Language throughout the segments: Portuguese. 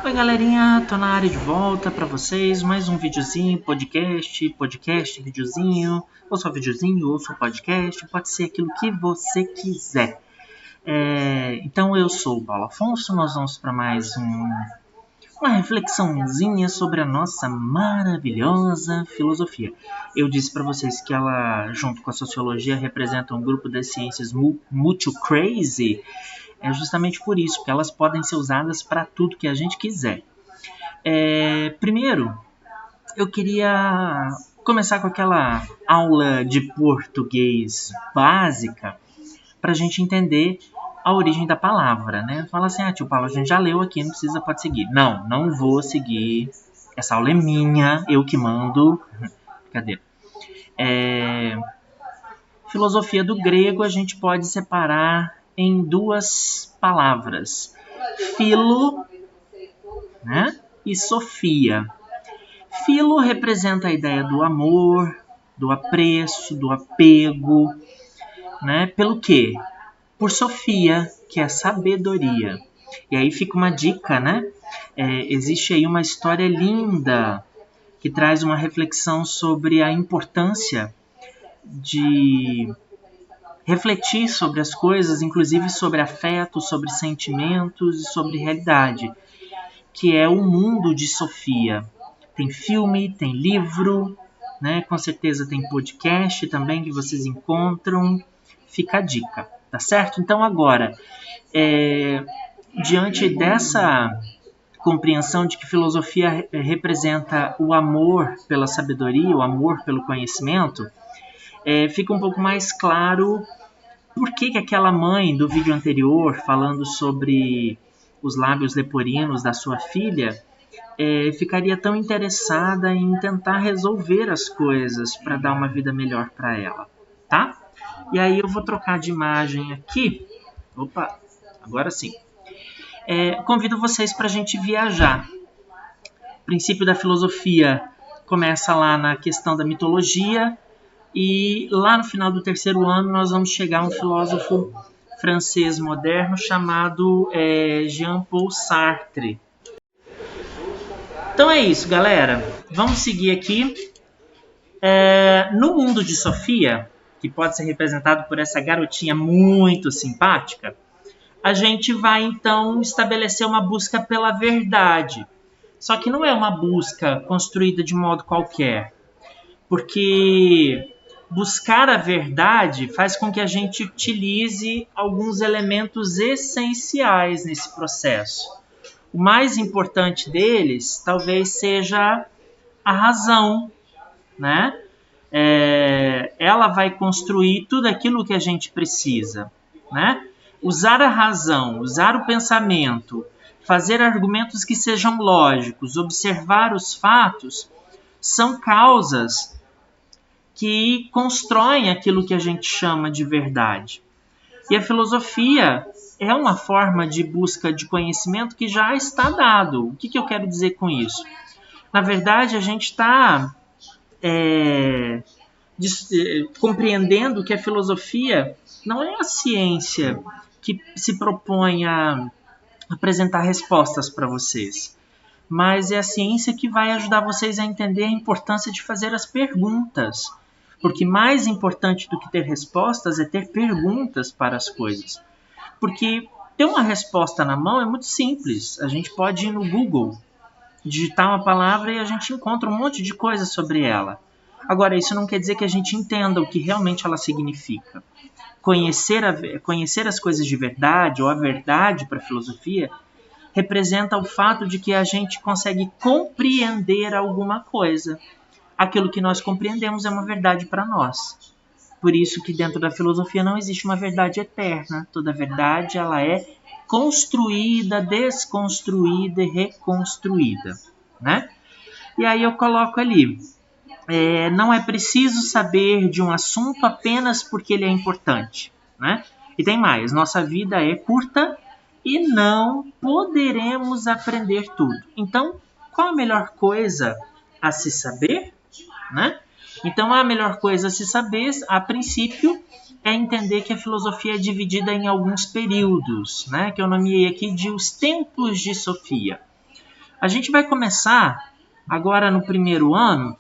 Oi galerinha, tô na área de volta pra vocês, mais um videozinho, podcast, videozinho, ou só videozinho, ou só podcast, pode ser aquilo que você quiser. Então eu sou o Paulo Afonso, nós vamos para mais uma reflexãozinha sobre a nossa maravilhosa filosofia. Eu disse para vocês que ela, junto com a sociologia, representa um grupo das ciências muito crazy. É justamente por isso, porque elas podem ser usadas para tudo que a gente quiser. Primeiro, eu queria começar com aquela aula de português básica para a gente entender a origem da palavra, né? Fala assim, tio Paulo, a gente já leu aqui, não precisa, pode seguir. Não vou seguir. Essa aula é minha, eu que mando. Cadê? Filosofia do grego a gente pode separar em duas palavras. Philo, né? E sofia. Philo representa a ideia do amor, do apreço, do apego, né? Pelo quê? Por sofia, que é sabedoria. E aí fica uma dica, né? Existe aí uma história linda que traz uma reflexão sobre a importância de refletir sobre as coisas, inclusive sobre afeto, sobre sentimentos e sobre realidade, que é o mundo de Sofia. Tem filme, tem livro, né? Com certeza tem podcast também que vocês encontram. Fica a dica, tá certo? Então agora, diante dessa compreensão de que filosofia representa o amor pela sabedoria, o amor pelo conhecimento, fica um pouco mais claro por que aquela mãe do vídeo anterior, falando sobre os lábios leporinos da sua filha, ficaria tão interessada em tentar resolver as coisas para dar uma vida melhor para ela, tá? E aí eu vou trocar de imagem aqui. Opa, agora sim. Convido vocês para a gente viajar. O princípio da filosofia começa lá na questão da mitologia e lá no final do terceiro ano nós vamos chegar a um filósofo francês moderno chamado Jean-Paul Sartre. Então é isso, galera. Vamos seguir aqui. No mundo de Sofia, que pode ser representado por essa garotinha muito simpática, a gente vai então estabelecer uma busca pela verdade. Só que não é uma busca construída de modo qualquer, porque buscar a verdade faz com que a gente utilize alguns elementos essenciais nesse processo. O mais importante deles talvez seja a razão, né? Ela vai construir tudo aquilo que a gente precisa, né? Usar a razão, usar o pensamento, fazer argumentos que sejam lógicos, observar os fatos, são causas que constroem aquilo que a gente chama de verdade. E a filosofia é uma forma de busca de conhecimento que já está dado. O que eu quero dizer com isso? Na verdade, a gente está compreendendo que a filosofia não é a ciência que se propõe a apresentar respostas para vocês, mas é a ciência que vai ajudar vocês a entender a importância de fazer as perguntas, porque mais importante do que ter respostas é ter perguntas para as coisas, porque ter uma resposta na mão é muito simples. A gente pode ir no Google, digitar uma palavra e a gente encontra um monte de coisa sobre ela. Agora, isso não quer dizer que a gente entenda o que realmente ela significa. Conhecer as coisas de verdade, ou a verdade para a filosofia, representa o fato de que a gente consegue compreender alguma coisa. Aquilo que nós compreendemos é uma verdade para nós. Por isso que dentro da filosofia não existe uma verdade eterna. Toda verdade ela é construída, desconstruída e reconstruída, né? E aí eu coloco ali, não é preciso saber de um assunto apenas porque ele é importante, né? E tem mais, nossa vida é curta e não poderemos aprender tudo. Então, qual a melhor coisa a se saber, né? Então, a melhor coisa a se saber, a princípio, é entender que a filosofia é dividida em alguns períodos, né? Que eu nomeei aqui de os tempos de Sofia. A gente vai começar agora no primeiro ano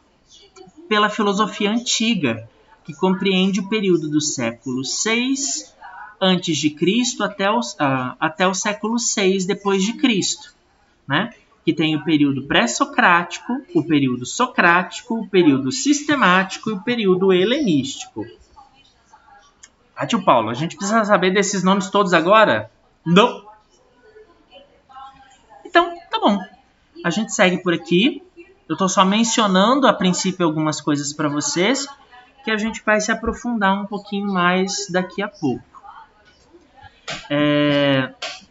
pela filosofia antiga, que compreende o período do século VI antes de Cristo até o século VI depois de Cristo, né? Que tem o período pré-socrático, o período socrático, o período sistemático e o período helenístico. Ah, tio Paulo, a gente precisa saber desses nomes todos agora? Não. Então, tá bom. A gente segue por aqui. Eu estou só mencionando a princípio algumas coisas para vocês, que a gente vai se aprofundar um pouquinho mais daqui a pouco.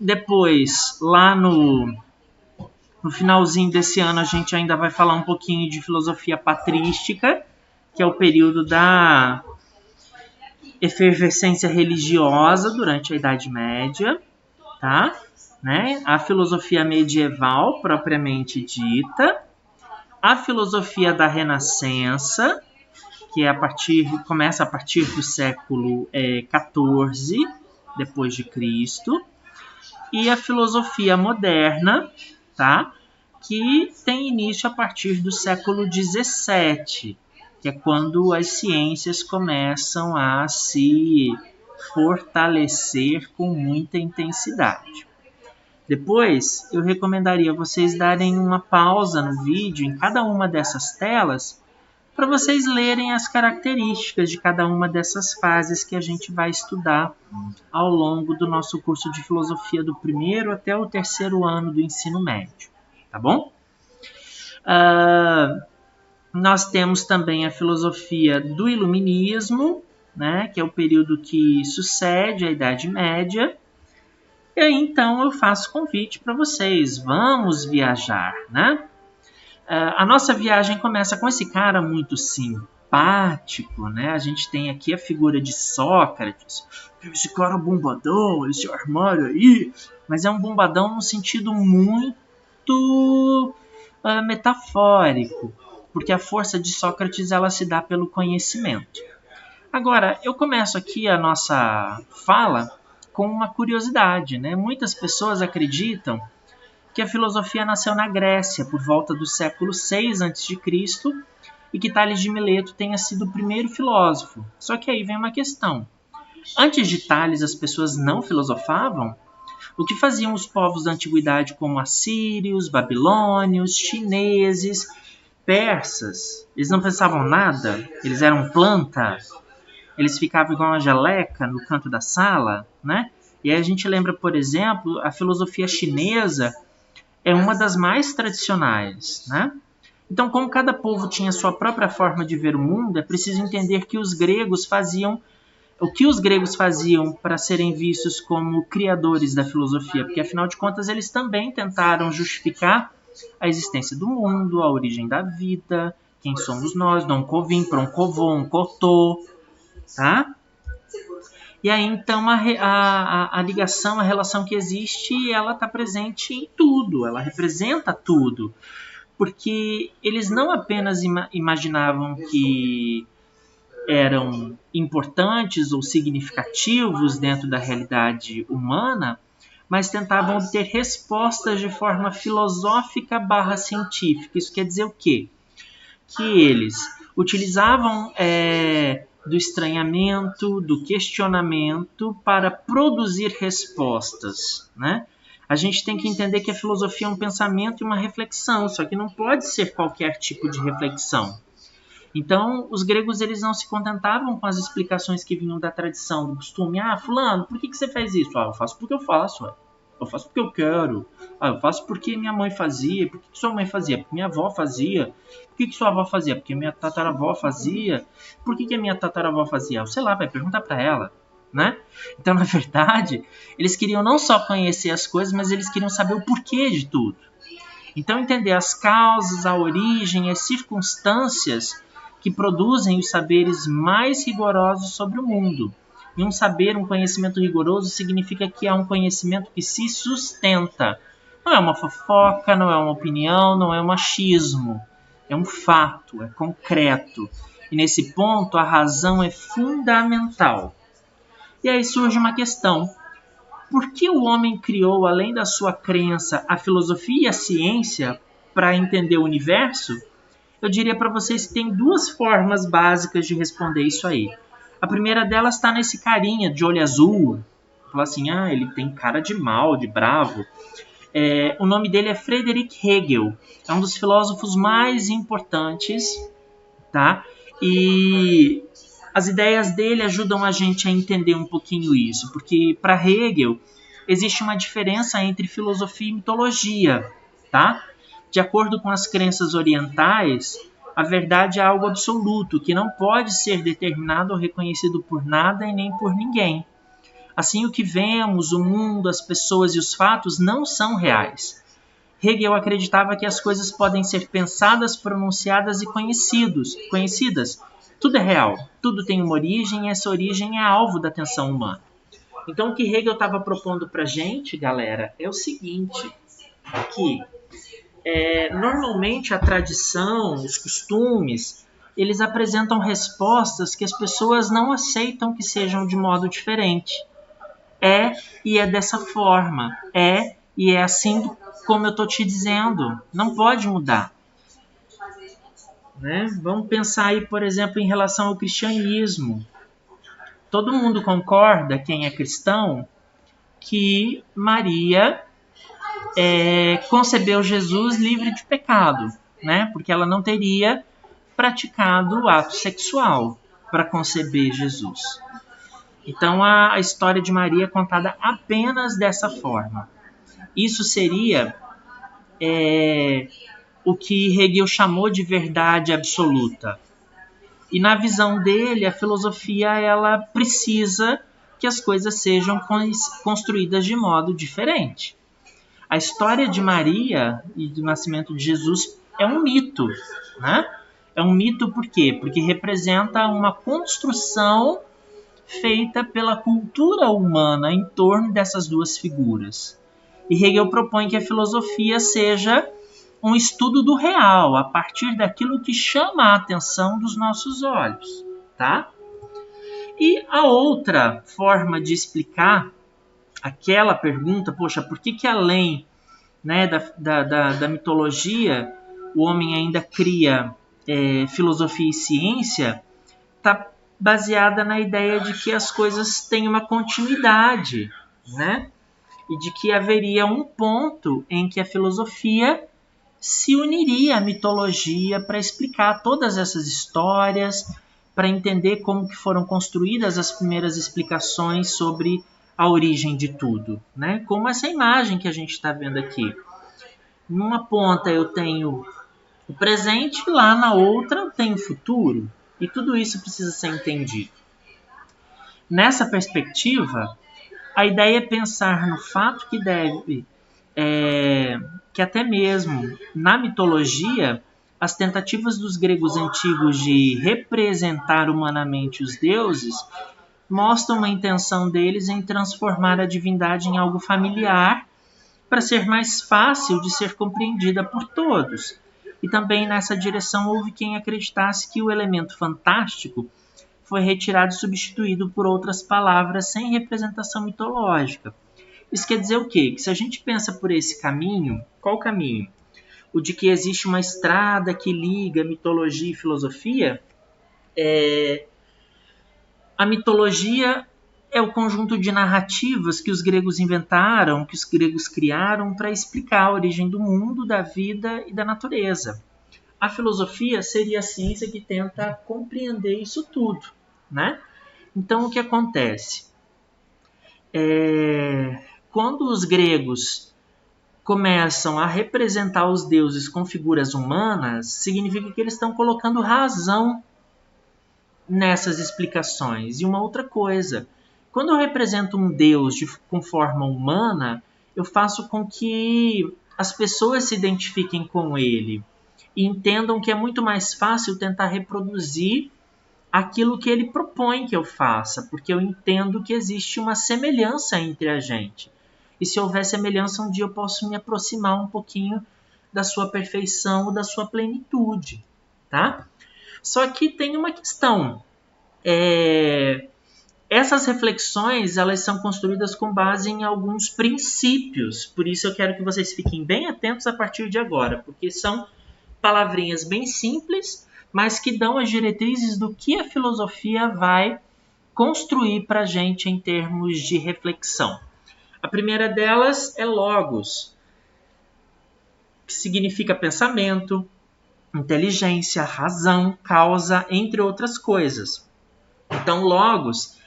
Depois, lá no finalzinho desse ano, a gente ainda vai falar um pouquinho de filosofia patrística, que é o período da efervescência religiosa durante a Idade Média, tá? Né? A filosofia medieval, propriamente dita, a filosofia da Renascença, que começa a partir do século XIV depois de Cristo, e a filosofia moderna, tá? Que tem início a partir do século XVII, que é quando as ciências começam a se fortalecer com muita intensidade. Depois, eu recomendaria vocês darem uma pausa no vídeo em cada uma dessas telas para vocês lerem as características de cada uma dessas fases que a gente vai estudar ao longo do nosso curso de filosofia do primeiro até o terceiro ano do ensino médio, tá bom? Nós temos também a filosofia do Iluminismo, né, que é o período que sucede à Idade Média. E aí, então, eu faço convite para vocês. Vamos viajar, né? A nossa viagem começa com esse cara muito simpático, né? A gente tem aqui a figura de Sócrates. Esse cara bombadão, esse armário aí. Mas é um bombadão no sentido muito metafórico, porque a força de Sócrates ela se dá pelo conhecimento. Agora, eu começo aqui a nossa fala com uma curiosidade, né? Muitas pessoas acreditam que a filosofia nasceu na Grécia por volta do século VI a.C. e que Tales de Mileto tenha sido o primeiro filósofo. Só que aí vem uma questão. Antes de Tales, as pessoas não filosofavam? O que faziam os povos da antiguidade como assírios, babilônios, chineses, persas? Eles não pensavam nada? Eles eram planta? Eles ficavam igual uma geleca no canto da sala, né? E aí a gente lembra, por exemplo, a filosofia chinesa é uma das mais tradicionais, né? Então, como cada povo tinha sua própria forma de ver o mundo, é preciso entender que os gregos faziam o que os gregos faziam para serem vistos como criadores da filosofia, porque afinal de contas eles também tentaram justificar a existência do mundo, a origem da vida, quem somos nós, Dom Covim, Proncovon, Cotô, tá? E aí então a ligação, a relação que existe, ela está presente em tudo, ela representa tudo, porque eles não apenas imaginavam que eram importantes ou significativos dentro da realidade humana, mas tentavam obter respostas de forma filosófica / científica. Isso quer dizer o quê? Que eles utilizavam do estranhamento, do questionamento para produzir respostas, né? A gente tem que entender que a filosofia é um pensamento e uma reflexão, só que não pode ser qualquer tipo de reflexão. Então, os gregos eles não se contentavam com as explicações que vinham da tradição, do costume. Ah, fulano, por que você faz isso? Ah, eu faço porque eu faço. Eu faço porque eu quero. Ah, eu faço porque minha mãe fazia. Por que sua mãe fazia? Porque minha avó fazia. Por que sua avó fazia? Porque minha tataravó fazia. Por que a minha tataravó fazia? Eu sei lá, vai perguntar para ela, né? Então, na verdade, eles queriam não só conhecer as coisas, mas eles queriam saber o porquê de tudo. Então, entender as causas, a origem, as circunstâncias que produzem os saberes mais rigorosos sobre o mundo. E um saber, um conhecimento rigoroso, significa que é um conhecimento que se sustenta. Não é uma fofoca, não é uma opinião, não é um achismo. É um fato, é concreto. E nesse ponto, a razão é fundamental. E aí surge uma questão. por que o homem criou, além da sua crença, a filosofia e a ciência para entender o universo? Eu diria para vocês que tem duas formas básicas de responder isso aí. A primeira delas está nesse carinha de olho azul. Fala assim, ele tem cara de mal, de bravo. O nome dele é Friedrich Hegel. É um dos filósofos mais importantes, tá? E as ideias dele ajudam a gente a entender um pouquinho isso, porque para Hegel existe uma diferença entre filosofia e mitologia, tá? De acordo com as crenças orientais, a verdade é algo absoluto, que não pode ser determinado ou reconhecido por nada e nem por ninguém. Assim, o que vemos, o mundo, as pessoas e os fatos não são reais. Hegel acreditava que as coisas podem ser pensadas, pronunciadas e conhecidas. Tudo é real, tudo tem uma origem e essa origem é alvo da atenção humana. Então, o que Hegel estava propondo para a gente, galera, é o seguinte, que normalmente a tradição, os costumes, eles apresentam respostas que as pessoas não aceitam que sejam de modo diferente. E é dessa forma, e é assim como eu estou te dizendo, não pode mudar. Né? Vamos pensar aí, por exemplo, em relação ao cristianismo. Todo mundo concorda, quem é cristão, que Maria concebeu Jesus livre de pecado, né? Porque ela não teria praticado o ato sexual para conceber Jesus. Então a história de Maria é contada apenas dessa forma. Isso seria o que Hegel chamou de verdade absoluta. E na visão dele, a filosofia ela precisa que as coisas sejam construídas de modo diferente. A história de Maria e do nascimento de Jesus é um mito, né? É um mito por quê? Porque representa uma construção feita pela cultura humana em torno dessas duas figuras. E Hegel propõe que a filosofia seja um estudo do real, a partir daquilo que chama a atenção dos nossos olhos, tá? E a outra forma de explicar aquela pergunta, poxa, por que além, né, da mitologia o homem ainda cria filosofia e ciência, está baseada na ideia de que as coisas têm uma continuidade, né? E de que haveria um ponto em que a filosofia se uniria à mitologia para explicar todas essas histórias, para entender como que foram construídas as primeiras explicações sobre a origem de tudo, né? Como essa imagem que a gente está vendo aqui. Numa ponta eu tenho o presente, lá na outra eu tenho o futuro, e tudo isso precisa ser entendido. Nessa perspectiva, a ideia é pensar no fato que que até mesmo na mitologia, as tentativas dos gregos antigos de representar humanamente os deuses mostram uma intenção deles em transformar a divindade em algo familiar para ser mais fácil de ser compreendida por todos. E também nessa direção houve quem acreditasse que o elemento fantástico foi retirado e substituído por outras palavras sem representação mitológica. Isso quer dizer o quê? Que se a gente pensa por esse caminho, qual caminho? O de que existe uma estrada que liga mitologia e filosofia? A mitologia é o conjunto de narrativas que os gregos inventaram, que os gregos criaram para explicar a origem do mundo, da vida e da natureza. A filosofia seria a ciência que tenta compreender isso tudo, né? Então, o que acontece? Quando os gregos começam a representar os deuses com figuras humanas, significa que eles estão colocando razão nessas explicações. E uma outra coisa, quando eu represento um deus com forma humana, eu faço com que as pessoas se identifiquem com ele e entendam que é muito mais fácil tentar reproduzir aquilo que ele propõe que eu faça, porque eu entendo que existe uma semelhança entre a gente. E se houver semelhança, um dia eu posso me aproximar um pouquinho da sua perfeição ou da sua plenitude, tá? Só que tem uma questão. Essas reflexões, elas são construídas com base em alguns princípios. Por isso eu quero que vocês fiquem bem atentos a partir de agora, porque são palavrinhas bem simples, mas que dão as diretrizes do que a filosofia vai construir para a gente em termos de reflexão. A primeira delas é logos, que significa pensamento, inteligência, razão, causa, entre outras coisas. Então, logos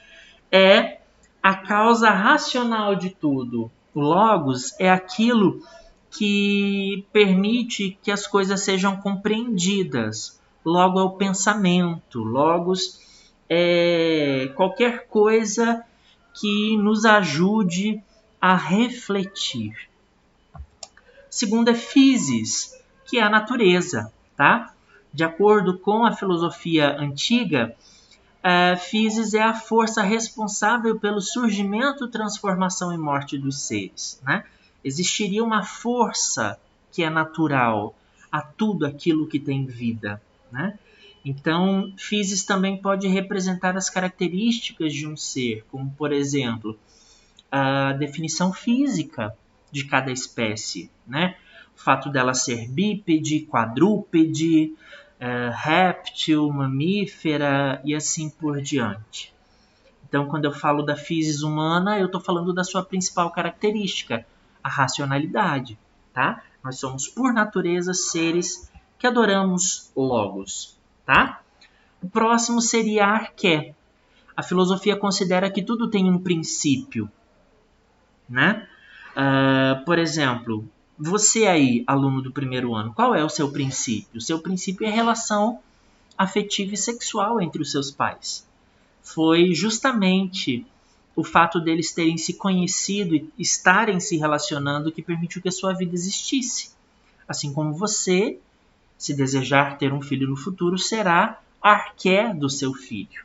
é a causa racional de tudo. O logos é aquilo que permite que as coisas sejam compreendidas. Logo é o pensamento. Logos é qualquer coisa que nos ajude a refletir. Segundo é physis, que é a natureza, tá? De acordo com a filosofia antiga, physis é a força responsável pelo surgimento, transformação e morte dos seres, né? Existiria uma força que é natural a tudo aquilo que tem vida, né? Então, physis também pode representar as características de um ser, como, por exemplo, a definição física de cada espécie, né? O fato dela ser bípede, quadrúpede, réptil, mamífera e assim por diante. Então, quando eu falo da physis humana, eu estou falando da sua principal característica, a racionalidade, tá? Nós somos, por natureza, seres que adoramos logos, tá? O próximo seria a arqué. A filosofia considera que tudo tem um princípio, né? Por exemplo, você aí, aluno do primeiro ano, qual é o seu princípio? O seu princípio é a relação afetiva e sexual entre os seus pais. Foi justamente o fato deles terem se conhecido e estarem se relacionando que permitiu que a sua vida existisse. Assim como você, se desejar ter um filho no futuro, será arqué do seu filho.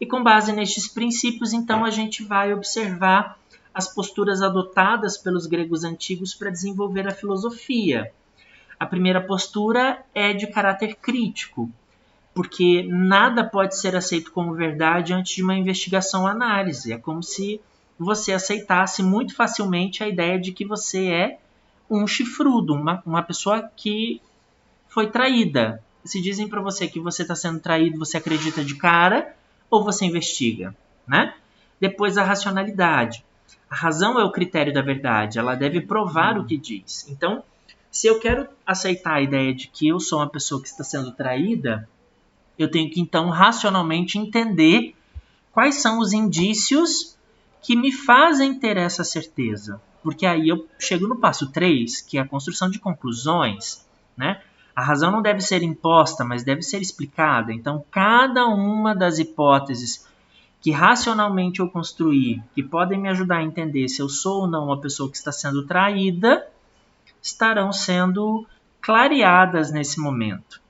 E com base nestes princípios, então, a gente vai observar as posturas adotadas pelos gregos antigos para desenvolver a filosofia. A primeira postura é de caráter crítico, porque nada pode ser aceito como verdade antes de uma investigação ou análise. É como se você aceitasse muito facilmente a ideia de que você é um chifrudo, uma pessoa que foi traída. Se dizem para você que você está sendo traído, você acredita de cara ou você investiga, né? Depois a racionalidade. A razão é o critério da verdade, ela deve provar o que diz. Então, se eu quero aceitar a ideia de que eu sou uma pessoa que está sendo traída, eu tenho que então racionalmente entender quais são os indícios que me fazem ter essa certeza. Porque aí eu chego no passo 3, que é a construção de conclusões, né? A razão não deve ser imposta, mas deve ser explicada. Então, cada uma das hipóteses que racionalmente eu construir, que podem me ajudar a entender se eu sou ou não uma pessoa que está sendo traída, estarão sendo clareadas nesse momento.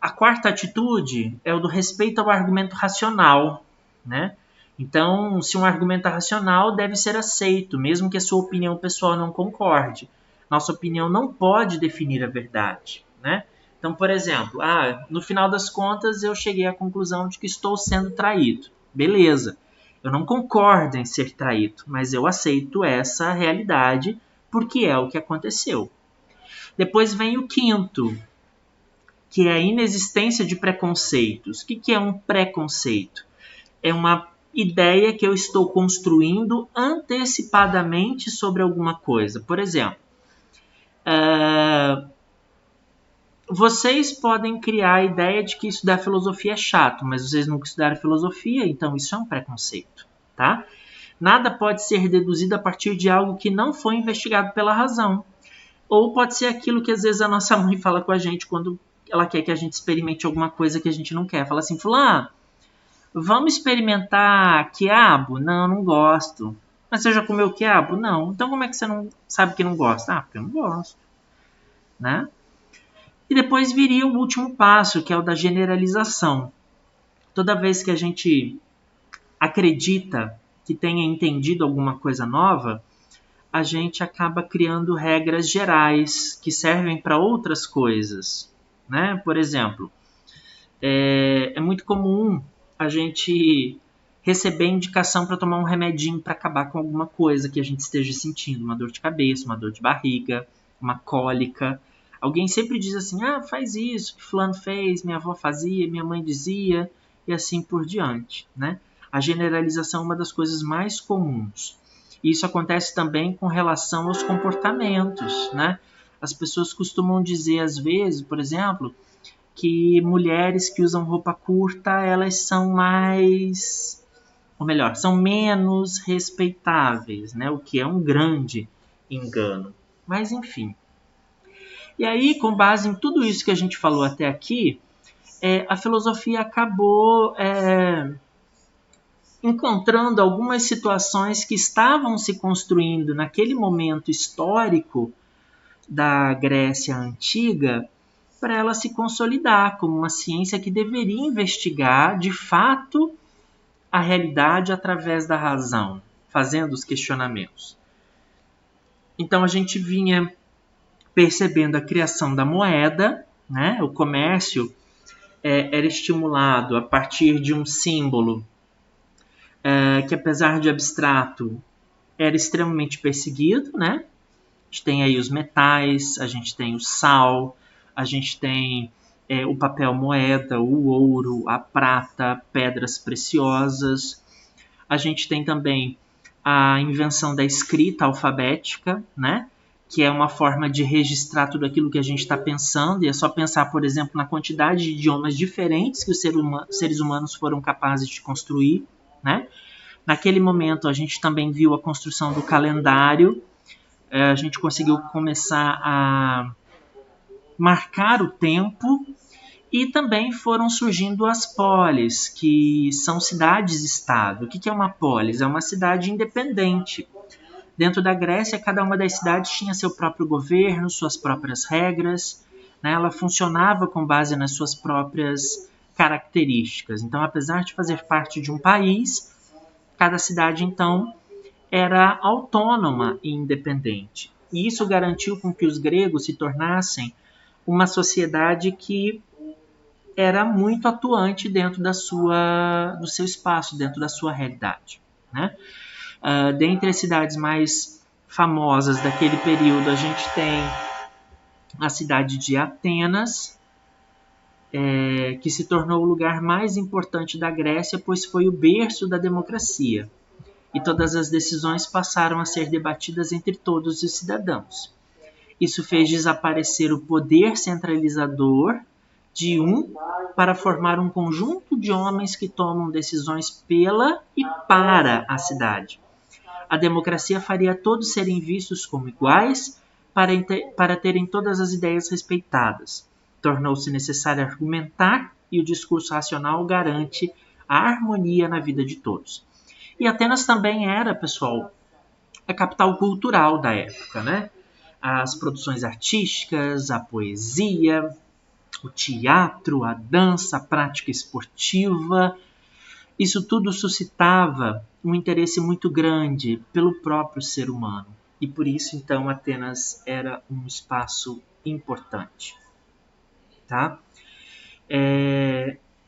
A quarta atitude é o do respeito ao argumento racional, né? Então, se um argumento é racional, deve ser aceito, mesmo que a sua opinião pessoal não concorde. Nossa opinião não pode definir a verdade, né? Então, por exemplo, no final das contas eu cheguei à conclusão de que estou sendo traído. Beleza, eu não concordo em ser traído, mas eu aceito essa realidade porque é o que aconteceu. Depois vem o quinto, que é a inexistência de preconceitos. O que é um preconceito? É uma ideia que eu estou construindo antecipadamente sobre alguma coisa. Por exemplo, vocês podem criar a ideia de que estudar filosofia é chato, mas vocês nunca estudaram filosofia, então isso é um preconceito, tá? Nada pode ser deduzido a partir de algo que não foi investigado pela razão. Ou pode ser aquilo que às vezes a nossa mãe fala com a gente quando ela quer que a gente experimente alguma coisa que a gente não quer. Fala assim, fulano, vamos experimentar quiabo? Não, não gosto. Mas você já comeu quiabo? Não. Então como é que você não sabe que não gosta? Porque eu não gosto, né? E depois viria o último passo, que é o da generalização. Toda vez que a gente acredita que tenha entendido alguma coisa nova, a gente acaba criando regras gerais que servem para outras coisas, né? Por exemplo, é muito comum a gente receber indicação para tomar um remedinho para acabar com alguma coisa que a gente esteja sentindo, uma dor de cabeça, uma dor de barriga, uma cólica. Alguém sempre diz assim, faz isso que fulano fez, minha avó fazia, minha mãe dizia, e assim por diante, né? A generalização é uma das coisas mais comuns. Isso acontece também com relação aos comportamentos, né? As pessoas costumam dizer, às vezes, por exemplo, que mulheres que usam roupa curta, elas são mais, ou melhor, são menos respeitáveis, né? O que é um grande engano. Mas, enfim. E aí, com base em tudo isso que a gente falou até aqui, a filosofia acabou encontrando algumas situações que estavam se construindo naquele momento histórico da Grécia Antiga para ela se consolidar como uma ciência que deveria investigar, de fato, a realidade através da razão, fazendo os questionamentos. Então a gente vinha percebendo a criação da moeda, né? O comércio era estimulado a partir de um símbolo que, apesar de abstrato, era extremamente perseguido, né? A gente tem aí os metais, a gente tem o sal, a gente tem o papel moeda, o ouro, a prata, pedras preciosas. A gente tem também a invenção da escrita alfabética, né? Que é uma forma de registrar tudo aquilo que a gente está pensando, e é só pensar, por exemplo, na quantidade de idiomas diferentes que os seres humanos foram capazes de construir, né? Naquele momento, a gente também viu a construção do calendário, a gente conseguiu começar a marcar o tempo, e também foram surgindo as polis, que são cidades-estado. O que é uma polis? É uma cidade independente. Dentro da Grécia, cada uma das cidades tinha seu próprio governo, suas próprias regras, né? Ela funcionava com base nas suas próprias características. Então, apesar de fazer parte de um país, cada cidade, então, era autônoma e independente. E isso garantiu com que os gregos se tornassem uma sociedade que era muito atuante dentro do seu espaço, dentro da sua realidade, né? Dentre as cidades mais famosas daquele período, a gente tem a cidade de Atenas, que se tornou o lugar mais importante da Grécia, pois foi o berço da democracia. E todas as decisões passaram a ser debatidas entre todos os cidadãos. Isso fez desaparecer o poder centralizador de um para formar um conjunto de homens que tomam decisões pela e para a cidade. A democracia faria todos serem vistos como iguais para terem todas as ideias respeitadas. Tornou-se necessário argumentar e o discurso racional garante a harmonia na vida de todos. E Atenas também era, pessoal, a capital cultural da época, né? As produções artísticas, a poesia, o teatro, a dança, a prática esportiva, isso tudo suscitava um interesse muito grande pelo próprio ser humano. E por isso, então, Atenas era um espaço importante. Tá?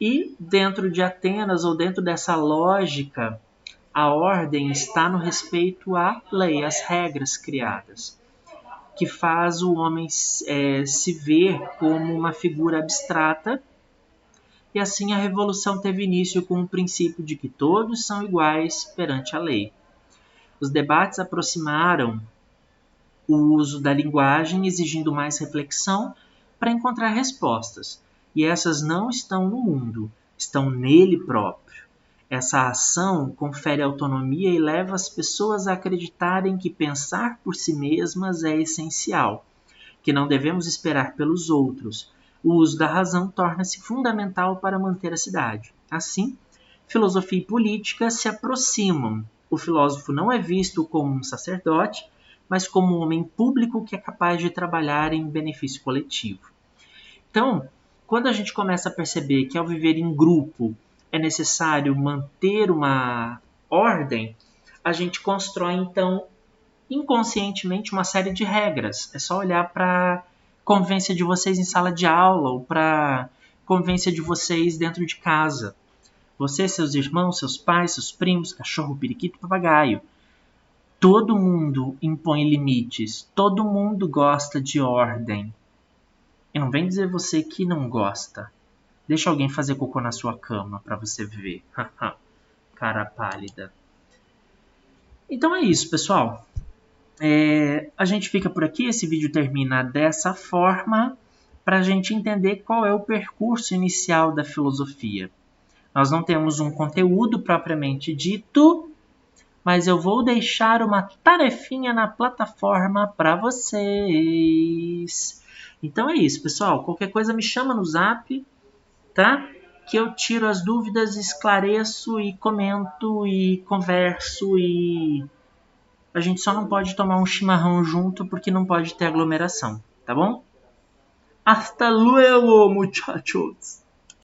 E dentro de Atenas, ou dentro dessa lógica, a ordem está no respeito à lei, às regras criadas, que faz o homem se ver como uma figura abstrata. E assim a revolução teve início com o princípio de que todos são iguais perante a lei. Os debates aproximaram o uso da linguagem, exigindo mais reflexão para encontrar respostas. E essas não estão no mundo, estão nele próprio. Essa ação confere autonomia e leva as pessoas a acreditarem que pensar por si mesmas é essencial, que não devemos esperar pelos outros. O uso da razão torna-se fundamental para manter a cidade. Assim, filosofia e política se aproximam. O filósofo não é visto como um sacerdote, mas como um homem público que é capaz de trabalhar em benefício coletivo. Então, quando a gente começa a perceber que ao viver em grupo é necessário manter uma ordem, a gente constrói, então, inconscientemente uma série de regras. É só olhar para a convivência de vocês em sala de aula ou para a convivência de vocês dentro de casa. Você, seus irmãos, seus pais, seus primos, cachorro, periquito, papagaio. Todo mundo impõe limites. Todo mundo gosta de ordem. E não vem dizer você que não gosta. Deixa alguém fazer cocô na sua cama pra você ver. Cara pálida. Então é isso, pessoal. A gente fica por aqui. Esse vídeo termina dessa forma para a gente entender qual é o percurso inicial da filosofia. Nós não temos um conteúdo propriamente dito, mas eu vou deixar uma tarefinha na plataforma para vocês. Então é isso, pessoal. Qualquer coisa me chama no zap, tá? Que eu tiro as dúvidas, esclareço e comento e converso e a gente só não pode tomar um chimarrão junto porque não pode ter aglomeração, tá bom? Hasta luego, muchachos!